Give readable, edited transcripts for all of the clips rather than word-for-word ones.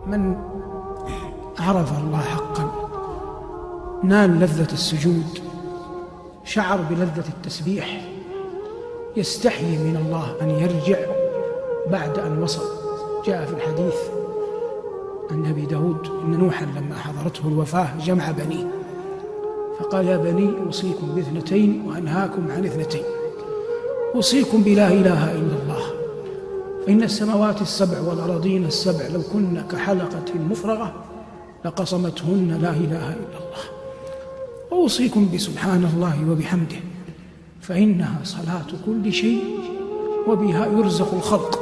من عرف الله حقا نال لذة السجود، شعر بلذة التسبيح، يستحيي من الله أن يرجع بعد أن وصل. جاء في الحديث عن أبي داود إن نوحا لما حضرته الوفاة جمع بنيه فقال: يا بني أوصيكم باثنتين وأنهاكم عن اثنتين، أوصيكم بلا إله إلا الله، فإن السماوات السبع والأراضين السبع لو كن كحلقة مفرغة لقصمتهن لا إله إلا الله، وأوصيكم بسبحان الله وبحمده فإنها صلاة كل شيء وبها يرزق الخلق،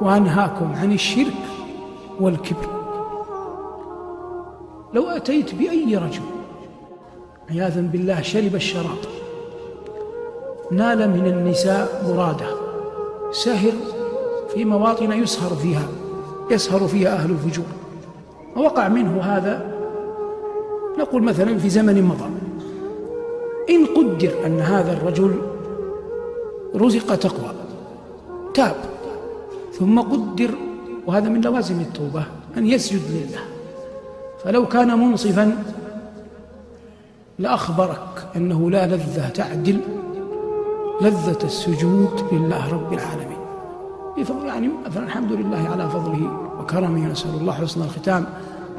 وأنهاكم عن الشرك والكبر. لو أتيت بأي رجل عياذا بالله شرب الشراب، نال من النساء مرادة، سهر في مواطن يسهر فيها أهل الفجور، ووقع منه هذا نقول مثلا في زمن مضى، إن قدر أن هذا الرجل رزق تقوى تاب، ثم قدر، وهذا من لوازم التوبة، أن يسجد لله، فلو كان منصفا لأخبرك أنه لا لذة تعدل لذة السجود لله رب العالمين. يعني مثلا الحمد لله على فضله وكرمه، نسأل الله حسن الختام،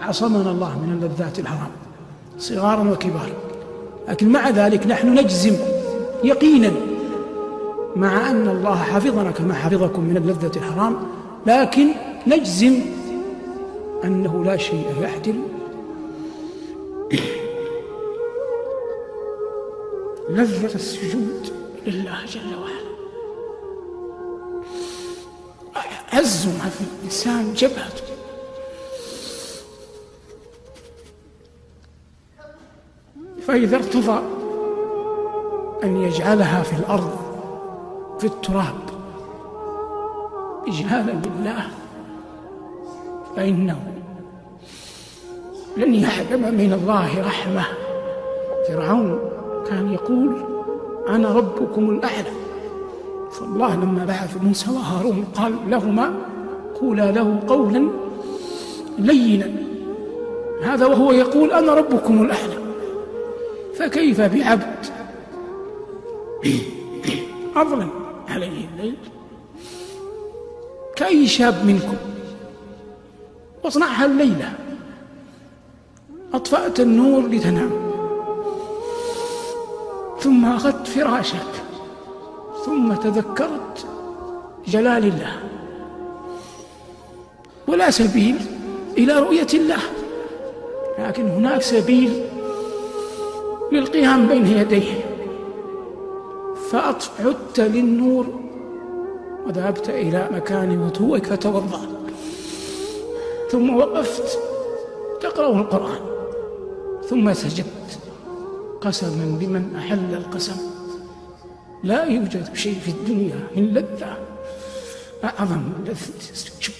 عصمنا الله من اللذات الحرام صغارا وكبارا، لكن مع ذلك نحن نجزم يقينا مع أن الله حفظنا كما حفظكم من اللذة الحرام، لكن نجزم أنه لا شيء يعدل لذة السجود لله جل وعلا. عز ما في الإنسان جبهته، فإذا ارتضى أن يجعلها في الأرض في التراب إجلالا لله فإنه لن يحرم من الله رحمة. فرعون كان يقول: أنا ربكم الأعلى، فالله لما بعث موسى وهارون قال لهما: قولا له قولا لينا، هذا وهو يقول أنا ربكم الأعلى. فكيف بعبد أظلم عليه الليل كأي شاب منكم واصنعها الليلة، أطفأت النور لتنام، ثم أخذت فراشك، ثم تذكرت جلال الله، ولا سبيل إلى رؤية الله، لكن هناك سبيل للقيام بين يديه، فعدت للنور وذهبت إلى مكان وضوءك فتوضأ، ثم وقفت تقرأ القرآن، ثم سجدت، قسما بمن أحل القسم لا يوجد شيء في الدنيا من لذة أعظم من لذة السجود.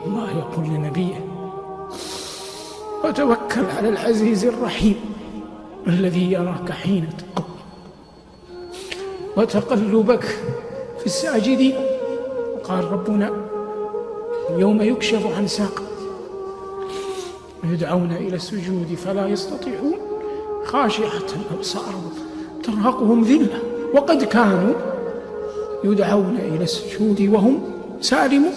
الله يقول لنبيه: وتوكل على العزيز الرحيم الذي يراك حين تقوم وتقلبك في الساجدين. قال ربنا: يوم يكشف عن ساق يدعون إلى السجود فلا يستطيعون، خاشعة أبصارهم ترهقهم ذلة وقد كانوا يدعون إلى السجود وهم سالمون.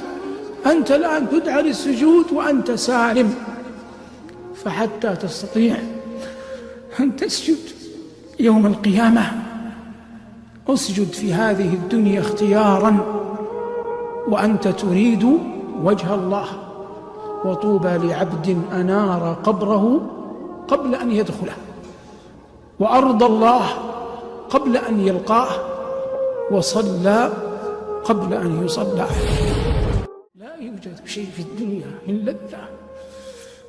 أنت الآن تدعى للسجود وأنت سالم، فحتى تستطيع أن تسجد يوم القيامة اسجد في هذه الدنيا اختيارا وأنت تريد وجه الله. وطوبى لعبد أنار قبره قبل أن يدخله، وأرضى الله قبل أن يلقاه، وصلى قبل أن يصلى عليه. لا يوجد شيء في الدنيا من لذة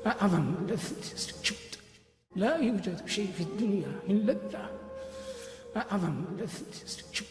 أعظم من لذة السجود. لا يوجد شيء في الدنيا من لذة أعظم من لذة السجود.